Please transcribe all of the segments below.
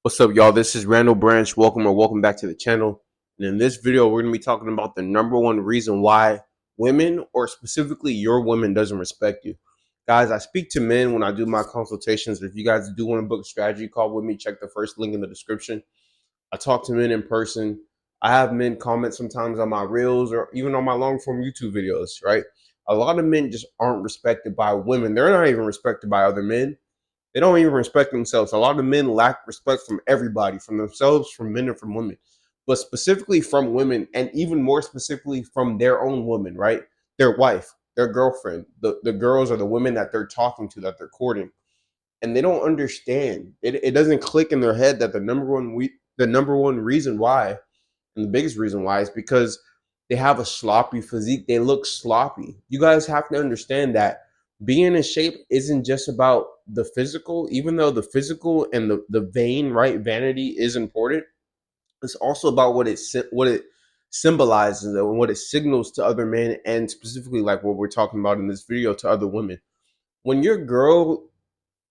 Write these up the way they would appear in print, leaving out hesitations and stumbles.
What's up, y'all? This is Randall Branch. Welcome back to the channel. And in this video, we're going to be talking about the number one reason why women, or specifically your woman, doesn't respect you. Guys, I speak to men when I do my consultations. If you guys do want to book a strategy call with me, check the first link in the description. I talk to men in person. I have men comment sometimes on my reels or even on my long form YouTube videos, right? A lot of men just aren't respected by women. They're not even respected by other men. They don't even respect themselves. A lot of men lack respect from everybody, from themselves, from men, and from women, but specifically from women, and even more specifically from their own woman, right? Their wife, their girlfriend, the girls or the women that they're talking to, that they're courting, and they don't understand. It doesn't click in their head that the number one reason why, and the biggest reason why, is because they have a sloppy physique. They look sloppy. You guys have to understand that being in shape isn't just about the physical, even though the physical and the vain, right? Vanity is important. It's also about what it symbolizes and what it signals to other men, and specifically like what we're talking about in this video, to other women. When your girl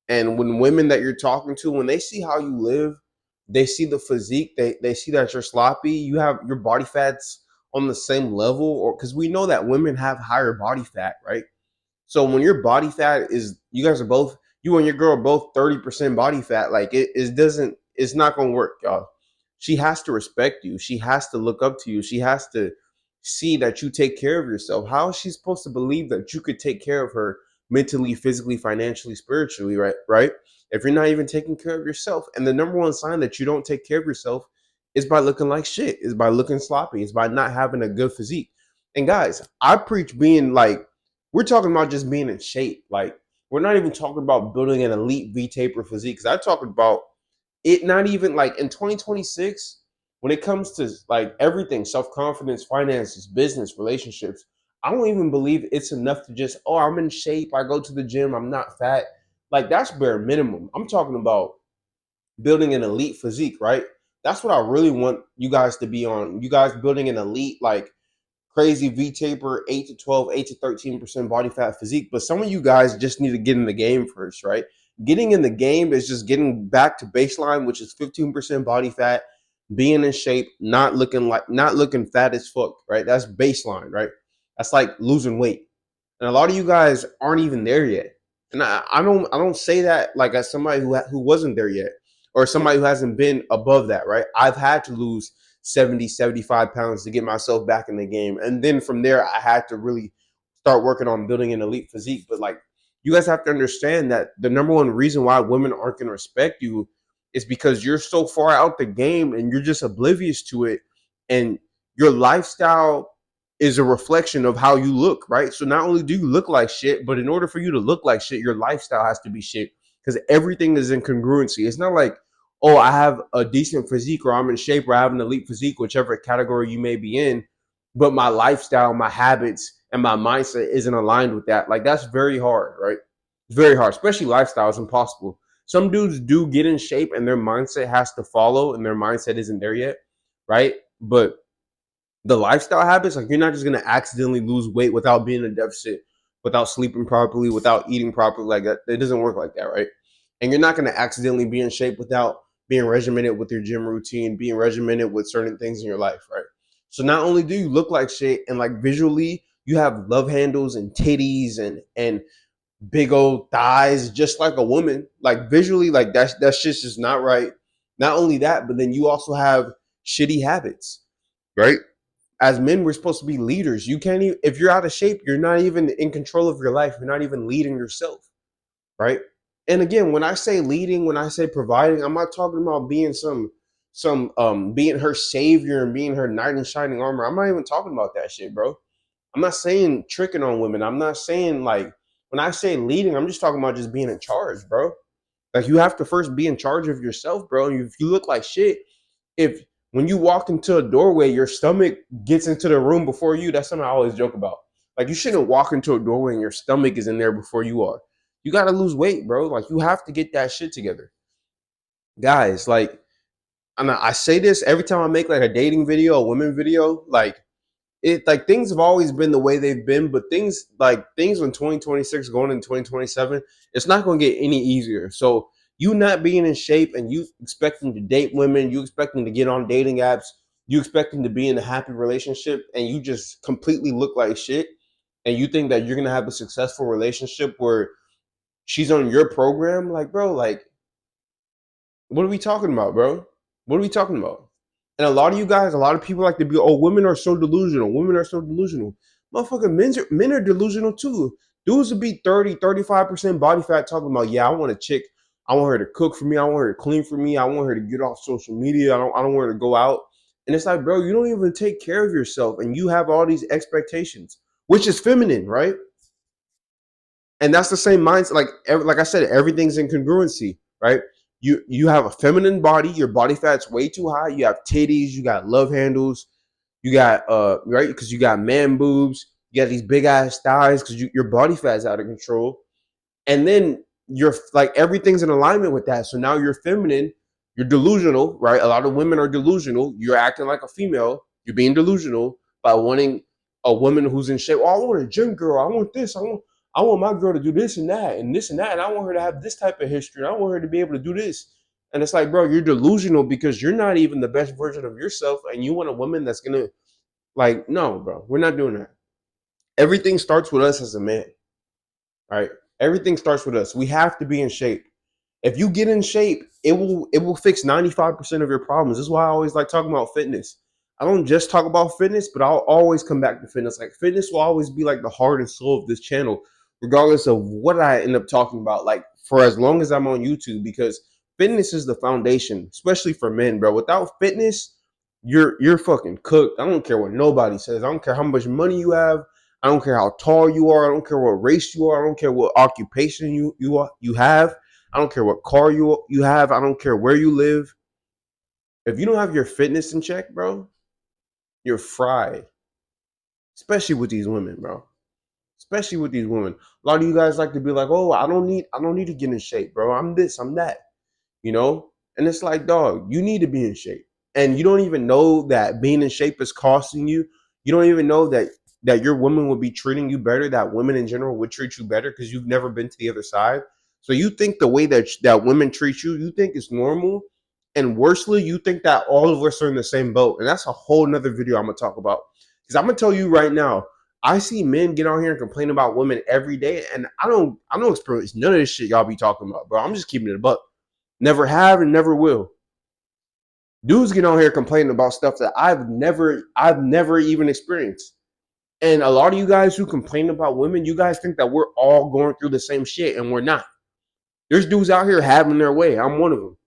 and when women that you're talking to, when they see how you live, they see the physique, they see that you're sloppy, you have your body fat's on the same level, or because we know that women have higher body fat, right? So when your body fat is, you guys are both, you and your girl are both 30% body fat, like it doesn't, it's not gonna work, y'all. She has to respect you. She has to look up to you. She has to see that you take care of yourself. How is she supposed to believe that you could take care of her mentally, physically, financially, spiritually, right? Right? If you're not even taking care of yourself. And the number one sign that you don't take care of yourself is by looking like shit, is by looking sloppy, is by not having a good physique. And guys, I preach being like, we're talking about just being in shape. Like, we're not even talking about building an elite V taper physique. Because I talk about it, not even like in 2026, when it comes to like everything, self-confidence, finances, business, relationships, I don't even believe it's enough to just, oh, I'm in shape, I go to the gym, I'm not fat. Like, that's bare minimum. I'm talking about building an elite physique, right? That's what I really want you guys to be on. You guys building an elite, like, crazy V taper, 8 to 12, 8 to 13% body fat physique. But some of you guys just need to get in the game first, right? Getting in the game is just getting back to baseline, which is 15% body fat, being in shape, not looking fat as fuck, right? That's baseline, right? That's like losing weight. And a lot of you guys aren't even there yet. And I don't say that like as somebody who wasn't there yet, or somebody who hasn't been above that, right? I've had to lose 70, 75 pounds to get myself back in the game. And then from there, I had to really start working on building an elite physique. But like, you guys have to understand that the number one reason why women aren't going to respect you is because you're so far out the game and you're just oblivious to it. And your lifestyle is a reflection of how you look, right? So not only do you look like shit, but in order for you to look like shit, your lifestyle has to be shit, because everything is in congruency. It's not like, oh, I have a decent physique, or I'm in shape, or I have an elite physique, whichever category you may be in, but my lifestyle, my habits, and my mindset isn't aligned with that. Like, that's very hard, right? It's very hard, especially lifestyle. It's impossible. Some dudes do get in shape and their mindset has to follow, and their mindset isn't there yet, right? But the lifestyle habits, like, you're not just gonna accidentally lose weight without being in a deficit, without sleeping properly, without eating properly. Like that, it doesn't work like that, right? And you're not gonna accidentally be in shape without being regimented with your gym routine, being regimented with certain things in your life, right? So not only do you look like shit, and like visually you have love handles and titties and big old thighs, just like a woman. Like, visually, like that shit's just not right. Not only that, but then you also have shitty habits, right? As men, we're supposed to be leaders. You can't even, if you're out of shape, you're not even in control of your life. You're not even leading yourself, right? And again, when I say leading, when I say providing, I'm not talking about being being her savior and being her knight in shining armor. I'm not even talking about that shit, bro. I'm not saying tricking on women. I'm not saying, like, when I say leading, I'm just talking about just being in charge, bro. Like, you have to first be in charge of yourself, bro. If you look like shit, if when you walk into a doorway, your stomach gets into the room before you, that's something I always joke about. Like, you shouldn't walk into a doorway and your stomach is in there before you are. You got to lose weight, bro. Like, you have to get that shit together. Guys, like, and I say this every time I make like a dating video, a women video, like, like, things have always been the way they've been, but things in 2026 going into 2027, it's not going to get any easier. So You not being in shape and you expecting to date women, you expecting to get on dating apps, you expecting to be in a happy relationship, and you just completely look like shit, and you think that you're gonna have a successful relationship where she's on your program, like, bro, like, what are we talking about, bro? What are we talking about? And a lot of you guys, a lot of people like to be, oh, women are so delusional. Women are so delusional. Motherfucking men are delusional too. Dudes would be 30, 35% body fat talking about, yeah, I want a chick. I want her to cook for me. I want her to clean for me. I want her to get off social media. I don't want her to go out. And it's like, bro, you don't even take care of yourself and you have all these expectations, which is feminine, right? And that's the same mindset. Like I said, everything's in congruency, right? You have a feminine body, your body fat's way too high, you have titties, you got love handles, you got right, because you got man boobs, you got these big ass thighs because your body fat's out of control. And then you're like, everything's in alignment with that. So now you're feminine, you're delusional, right? A lot of women are delusional. You're acting like a female, you're being delusional by wanting a woman who's in shape. Oh, I want a gym girl, I want this, I want my girl to do this and that and this and that, and I want her to have this type of history, I want her to be able to do this. And it's like, bro, you're delusional because you're not even the best version of yourself, and you want a woman that's gonna, like, no, bro, we're not doing that. Everything starts with us as a man. Right? Everything starts with us. We have to be in shape. If you get in shape, it will fix 95% of your problems. This is why I always like talking about fitness. I don't just talk about fitness, but I'll always come back to fitness. Like, fitness will always be like the heart and soul of this channel, regardless of what I end up talking about. Like, for as long as I'm on YouTube, because fitness is the foundation, especially for men, bro. Without fitness, you're fucking cooked. I don't care what nobody says. I don't care how much money you have. I don't care how tall you are. I don't care what race you are. I don't care what occupation you have. I don't care what car you have. I don't care where you live. If you don't have your fitness in check, bro, you're fried. Especially with these women, bro. Especially with these women. A lot of you guys like to be like, "Oh, I don't need to get in shape, bro. I'm this, I'm that." You know? And it's like, dog, you need to be in shape. And you don't even know that being in shape is costing you. You don't even know that your woman would be treating you better, that women in general would treat you better because you've never been to the other side. So you think the way that women treat you, you think it's normal. And worstly, you think that all of us are in the same boat. And that's a whole nother video I'm gonna talk about. Because I'm gonna tell you right now, I see men get on here and complain about women every day, and I don't experience none of this shit y'all be talking about, bro. I'm just keeping it a buck. Never have and never will. Dudes get on here complaining about stuff that I've never even experienced. And a lot of you guys who complain about women, you guys think that we're all going through the same shit, and we're not. There's dudes out here having their way. I'm one of them.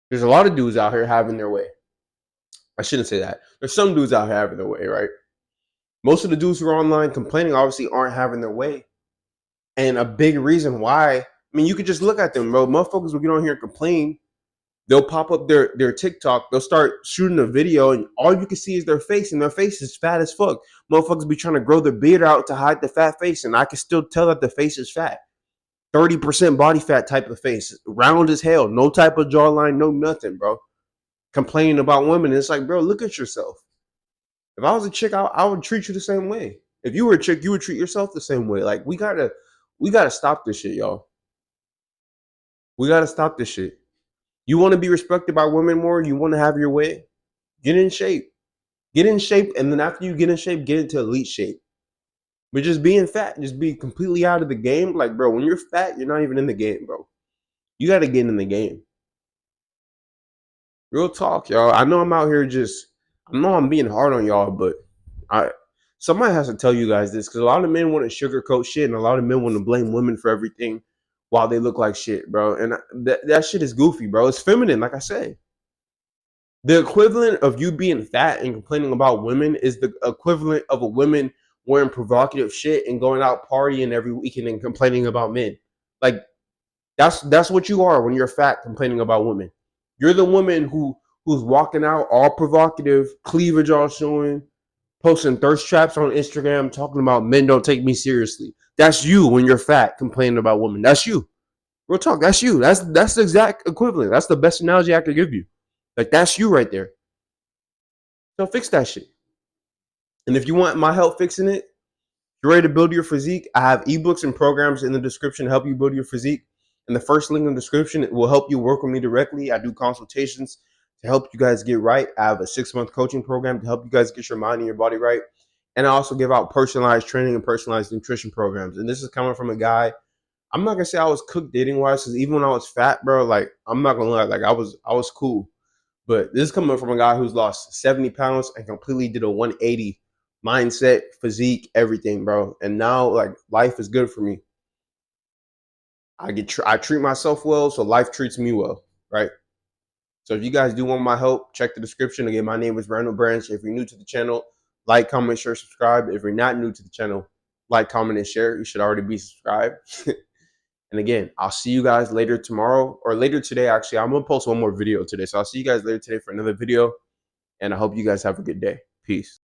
There's a lot of dudes out here having their way. I shouldn't say that. There's some dudes out here having their way, right? Most of the dudes who are online complaining obviously aren't having their way. And a big reason why, I mean, you could just look at them, bro. Motherfuckers will get on here and complain. They'll pop up their TikTok. They'll start shooting a video, and all you can see is their face, and their face is fat as fuck. Motherfuckers be trying to grow their beard out to hide the fat face, and I can still tell that the face is fat. 30% body fat type of face, round as hell, no type of jawline, no nothing, bro. Complaining about women, it's like, bro, look at yourself. If I was a chick, I would treat you the same way. If you were a chick, you would treat yourself the same way. Like, we gotta stop this shit, y'all. We gotta stop this shit. You want to be respected by women more? You want to have your way? Get in shape. Get in shape, and then after you get in shape, get into elite shape. But just being fat, just be completely out of the game. Like, bro, when you're fat, you're not even in the game, bro. You got to get in the game. Real talk, y'all. I know I'm out here I know I'm being hard on y'all, but I somebody has to tell you guys this, because a lot of men want to sugarcoat shit, and a lot of men want to blame women for everything while they look like shit, bro. And that shit is goofy, bro. It's feminine, like I said. The equivalent of you being fat and complaining about women is the equivalent of a woman wearing provocative shit and going out partying every weekend and complaining about men. Like, that's what you are when you're fat complaining about women. You're the woman who's walking out all provocative, cleavage all showing, posting thirst traps on Instagram, talking about men don't take me seriously. That's you when you're fat complaining about women. That's you. Real talk. That's you. That's the exact equivalent. That's the best analogy I could give you. Like, that's you right there. So fix that shit. And if you want my help fixing it, you're ready to build your physique, I have ebooks and programs in the description to help you build your physique. in the first link in the description. It will help you work with me directly. I do consultations to help you guys get right. I have a 6-month coaching program to help you guys get your mind and your body right. And I also give out personalized training and personalized nutrition programs. And this is coming from a guy. I'm not gonna say I was cooked dating wise, because even when I was fat, bro, like I'm not gonna lie, like I was cool. But this is coming from a guy who's lost 70 pounds and completely did a 180 mindset, physique, everything, bro. And now like life is good for me. I treat myself well, so life treats me well, right? So if you guys do want my help, check the description. Again, my name is Randall Branch. If you're new to the channel, like, comment, share, subscribe. If you're not new to the channel, like, comment, and share. You should already be subscribed. And again, I'll see you guys later tomorrow or later today. Actually, I'm going to post one more video today. So I'll see you guys later today for another video. And I hope you guys have a good day. Peace.